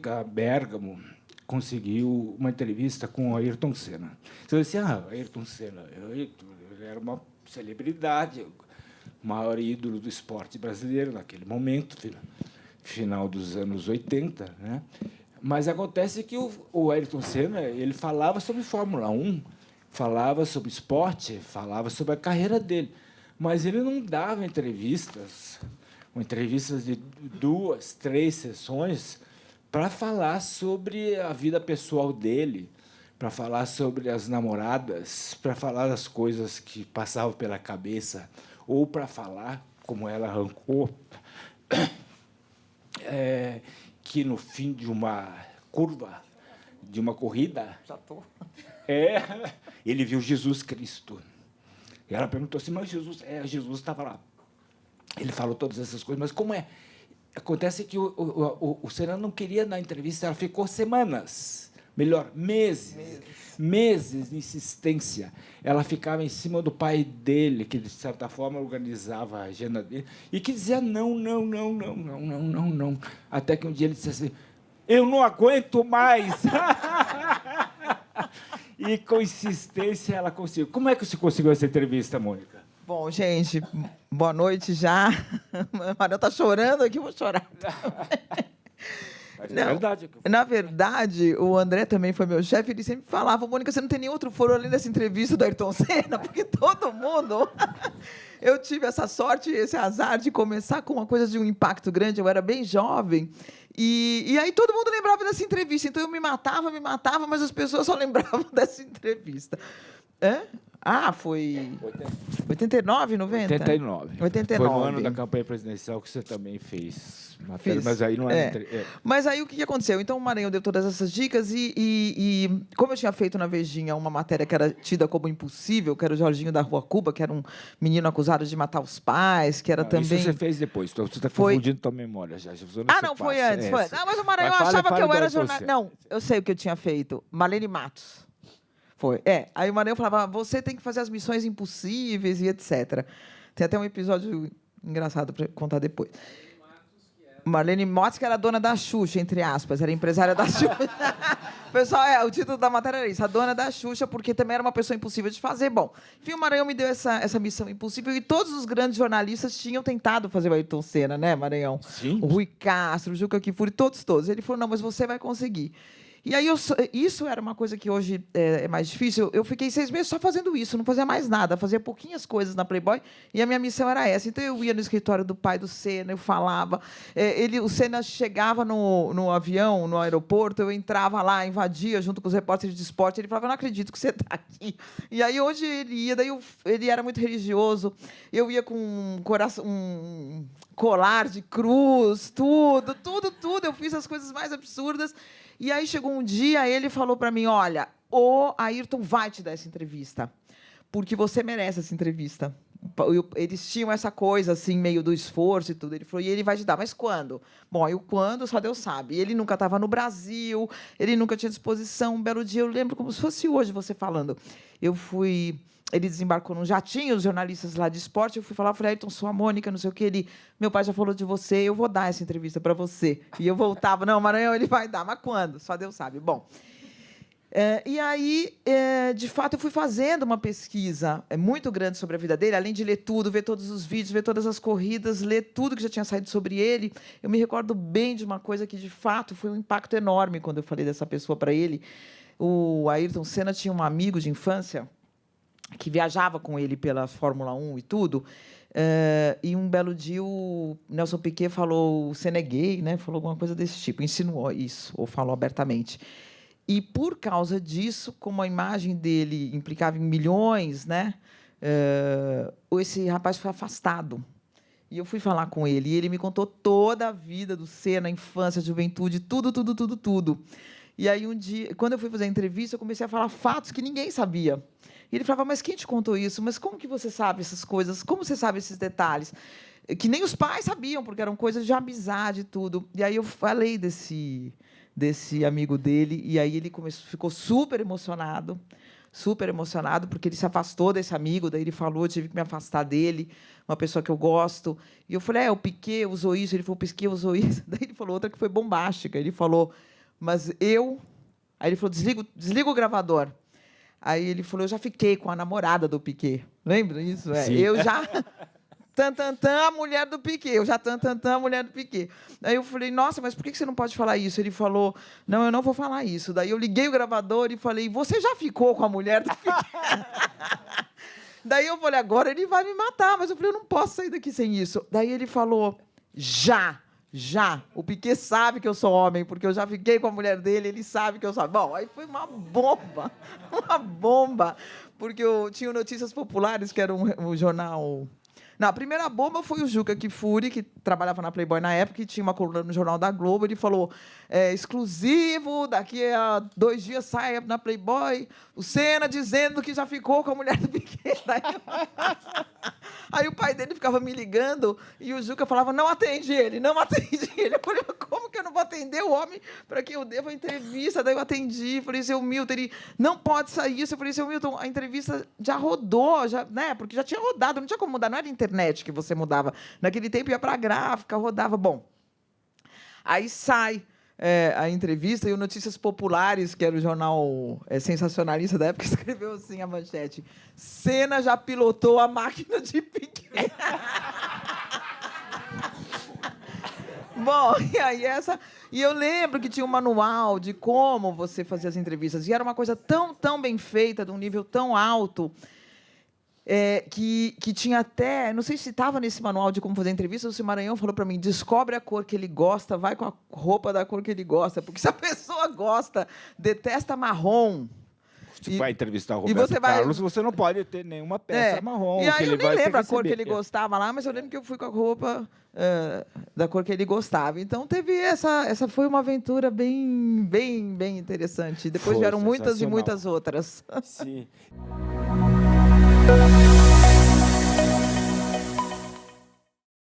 Mônica Bergamo conseguiu uma entrevista com o Ayrton Senna. Você disse, Ayrton Senna, ele era uma celebridade, o maior ídolo do esporte brasileiro naquele momento, final dos anos 80, né? Mas acontece que o Ayrton Senna ele falava sobre Fórmula 1, falava sobre esporte, falava sobre a carreira dele, mas ele não dava entrevistas de 2, 3 sessões para falar sobre a vida pessoal dele, para falar sobre as namoradas, para falar das coisas que passavam pela cabeça, ou para falar, como ela arrancou, que, no fim de uma curva, de uma corrida, ele viu Jesus Cristo. E ela perguntou assim, mas Jesus estava lá. Ele falou todas essas coisas, mas como é? Acontece que o Senna não queria dar entrevista, ela ficou semanas, melhor, meses de insistência. Ela ficava em cima do pai dele, que, de certa forma, organizava a agenda dele, e que dizia não. Até que um dia ele disse assim, eu não aguento mais. E, com insistência, ela conseguiu. Como é que você conseguiu essa entrevista, Mônica? Bom, gente, boa noite já. A Maria está chorando aqui, eu vou chorar. Mas é verdade. Na verdade, o André também foi meu chefe, ele sempre falava, Mônica, você não tem nenhum outro foro além dessa entrevista do Ayrton Senna, porque todo mundo... Eu tive essa sorte, esse azar de começar com uma coisa de um impacto grande, eu era bem jovem, e aí todo mundo lembrava dessa entrevista, então eu me matava, mas as pessoas só lembravam dessa entrevista. Foi 89, 90? 89. 89. Foi no ano da campanha presidencial que você também fez matéria, mas aí não era... Mas aí o que aconteceu? Então o Maranhão deu todas essas dicas e como eu tinha feito na Vejinha uma matéria que era tida como impossível, que era o Jorginho da Rua Cuba, que era um menino acusado de matar os pais, que era também... Isso você fez depois, então você está confundindo tua memória já. Não, foi antes. Foi. Mas o Maranhão achava que eu era jornalista. Não, eu sei o que eu tinha feito. Marlene Matos. Foi. Aí o Maranhão falava, você tem que fazer as missões impossíveis e etc. Tem até um episódio engraçado para contar depois. Marlene Matos, que era dona da Xuxa, entre aspas, era empresária da Xuxa. Pessoal, o título da matéria era isso, a dona da Xuxa, porque também era uma pessoa impossível de fazer. Bom, enfim, o Maranhão me deu essa missão impossível e todos os grandes jornalistas tinham tentado fazer o Ayrton Senna, né, Maranhão? Sim. O Rui Castro, o Juca Kfouri, todos. Ele falou, não, mas você vai conseguir. E aí, isso era uma coisa que hoje é mais difícil. Eu fiquei 6 meses só fazendo isso, não fazia mais nada, fazia pouquinhas coisas na Playboy, e a minha missão era essa. Então, eu ia no escritório do pai do Senna, eu falava. O Senna chegava no avião, no aeroporto, eu entrava lá, invadia junto com os repórteres de esporte, ele falava, eu não acredito que você está aqui. E aí, hoje, ele ia, ele era muito religioso, eu ia com um colar de cruz, tudo. Eu fiz as coisas mais absurdas. E aí chegou um dia, ele falou para mim, olha, o Ayrton vai te dar essa entrevista, porque você merece essa entrevista. Eles tinham essa coisa, assim, meio do esforço e tudo. Ele falou, e ele vai te dar, mas quando? Bom, aí o quando, só Deus sabe. Ele nunca estava no Brasil, ele nunca tinha disposição. Um belo dia, eu lembro como se fosse hoje você falando. Ele desembarcou num jatinho, os jornalistas lá de esporte, eu fui falar, falei, Ayrton, sou a Mônica, não sei o quê. Meu pai já falou de você, eu vou dar essa entrevista para você. E eu voltava, não, Maranhão, ele vai dar, mas quando? Só Deus sabe. Bom, e aí, de fato, eu fui fazendo uma pesquisa muito grande sobre a vida dele, além de ler tudo, ver todos os vídeos, ver todas as corridas, ler tudo que já tinha saído sobre ele. Eu me recordo bem de uma coisa que, de fato, foi um impacto enorme quando eu falei dessa pessoa para ele. O Ayrton Senna tinha um amigo de infância que viajava com ele pela Fórmula 1 e tudo, e um belo dia o Nelson Piquet falou, o Senna é gay, né? Falou alguma coisa desse tipo, insinuou isso, ou falou abertamente. E, por causa disso, como a imagem dele implicava em milhões, né? Esse rapaz foi afastado. E eu fui falar com ele, e ele me contou toda a vida do Senna, a infância, a juventude, tudo. E aí, um dia, quando eu fui fazer a entrevista, eu comecei a falar fatos que ninguém sabia. E ele falava, mas quem te contou isso? Mas como que você sabe essas coisas? Como você sabe esses detalhes? Que nem os pais sabiam, porque eram coisas de amizade e tudo. E aí eu falei desse amigo dele, e aí ele ficou super emocionado, porque ele se afastou desse amigo, daí ele falou, tive que me afastar dele, uma pessoa que eu gosto. E eu falei, o Piquet usou isso, ele falou, o Piquet usou isso. Daí ele falou outra que foi bombástica, ele falou, mas eu... Aí ele falou, desliga o gravador. Aí ele falou, eu já fiquei com a namorada do Piquet. Lembra disso? Sim. Eu já... a mulher do Piquet. Eu já a mulher do Piquet. Aí eu falei, nossa, mas por que você não pode falar isso? Ele falou, não, eu não vou falar isso. Daí eu liguei o gravador e falei, você já ficou com a mulher do Piquet? Daí eu falei, agora ele vai me matar. Mas eu falei, eu não posso sair daqui sem isso. Daí ele falou, já. O Piquet sabe que eu sou homem, porque eu já fiquei com a mulher dele, ele sabe que eu sou... Bom, aí foi uma bomba, porque eu tinha o Notícias Populares, que era um jornal... Não, a primeira bomba foi o Juca Kfouri, que trabalhava na Playboy na época, e tinha uma coluna no Jornal da Globo. Ele falou, exclusivo, daqui a 2 dias sai na Playboy, o Senna dizendo que já ficou com a mulher do Piquet. Aí o pai dele ficava me ligando, e o Juca falava, não atende ele. Eu falei, como que eu não vou atender o homem para que eu deva a entrevista? Daí eu atendi, falei, seu Milton, ele não pode sair isso. Eu falei, seu Milton, a entrevista já rodou, né? Porque já tinha rodado, não tinha como mudar, não era internet que você mudava. Naquele tempo ia para a gráfica, rodava. Bom, aí sai a entrevista, e o Notícias Populares, que era o jornal sensacionalista da época, escreveu assim a manchete, Senna já pilotou a máquina de Piquet. Bom, e eu lembro que tinha um manual de como você fazia as entrevistas, e era uma coisa tão bem feita, de um nível tão alto, que tinha até... Não sei se estava nesse manual de como fazer entrevista, o Cid Maranhão falou para mim, descobre a cor que ele gosta, vai com a roupa da cor que ele gosta, porque se a pessoa gosta, detesta marrom... Você vai entrevistar o Roberto Carlos, você não pode ter nenhuma peça marrom. E aí eu nem lembro a cor que ele gostava lá, mas eu lembro que eu fui com a roupa da cor que ele gostava. Então teve essa foi uma aventura bem interessante. Depois vieram muitas e muitas outras. Sim.